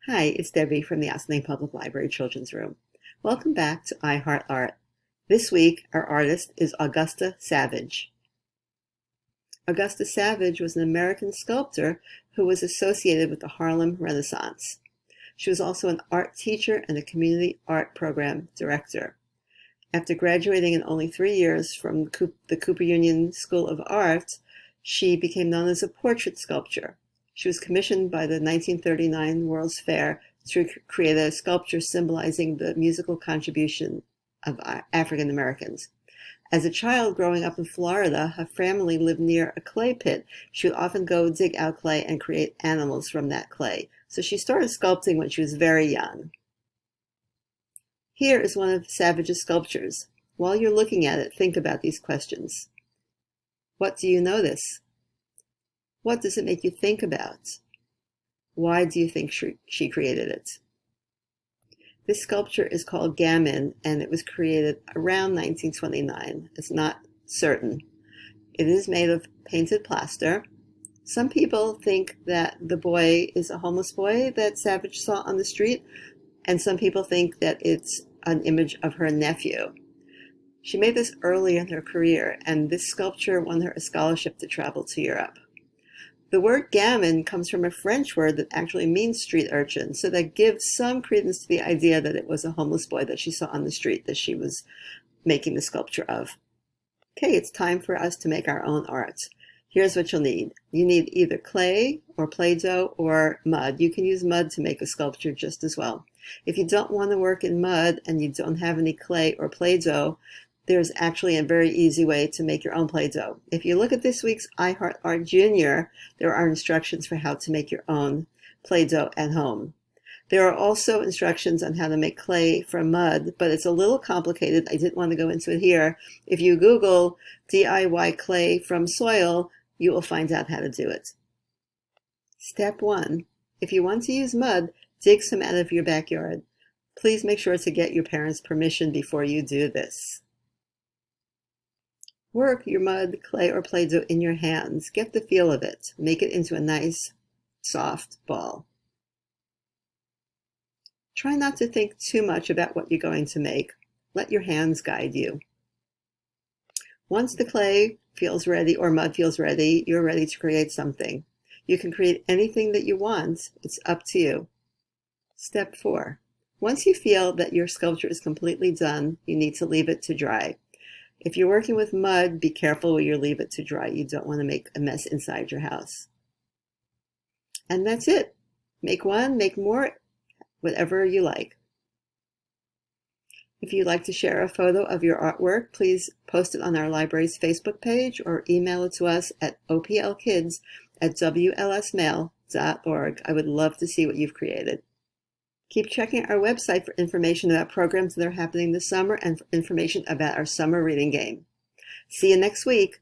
Hi, it's Debbie from the Austin Public Library Children's Room. Welcome back to I Heart Art. This week, our artist is Augusta Savage. Augusta Savage was an American sculptor who was associated with the Harlem Renaissance. She was also an art teacher and a community art program director. After graduating in only 3 years from the Cooper Union School of Art, she became known as a portrait sculptor. She was commissioned by the 1939 World's Fair to create a sculpture symbolizing the musical contribution of African Americans. As a child growing up in Florida, her family lived near a clay pit. She would often go dig out clay and create animals from that clay. So she started sculpting when she was very young. Here is one of Savage's sculptures. While you're looking at it, think about these questions. What do you notice? What does it make you think about? Why do you think she created it? This sculpture is called Gammon, and it was created around 1929. It's not certain. It is made of painted plaster. Some people think that the boy is a homeless boy that Savage saw on the street, and some people think that it's an image of her nephew. She made this early in her career, and this sculpture won her a scholarship to travel to Europe. The word gamin comes from a French word that actually means street urchin, so that gives some credence to the idea that it was a homeless boy that she saw on the street that she was making the sculpture of. Okay, it's time for us to make our own art. Here's what you'll need. You need either clay or Play-Doh or mud. You can use mud to make a sculpture just as well. If you don't want to work in mud and you don't have any clay or Play-Doh, there's actually a very easy way to make your own Play-Doh. If you look at this week's I Heart Art Junior, there are instructions for how to make your own Play-Doh at home. There are also instructions on how to make clay from mud, but it's a little complicated. I didn't want to go into it here. If you Google DIY clay from soil, you will find out how to do it. Step 1. If you want to use mud, dig some out of your backyard. Please make sure to get your parents' permission before you do this. Work your mud, clay, or Play-Doh in your hands. Get the feel of it. Make it into a nice, soft ball. Try not to think too much about what you're going to make. Let your hands guide you. Once the clay feels ready or mud feels ready, you're ready to create something. You can create anything that you want. It's up to you. Step 4. Once you feel that your sculpture is completely done, you need to leave it to dry. If you're working with mud, be careful where you leave it to dry. You don't want to make a mess inside your house. And that's it. Make one, make more, whatever you like. If you'd like to share a photo of your artwork, please post it on our library's Facebook page or email it to us at oplkids@wlsmail.org. I would love to see what you've created. Keep checking our website for information about programs that are happening this summer and for information about our summer reading game. See you next week.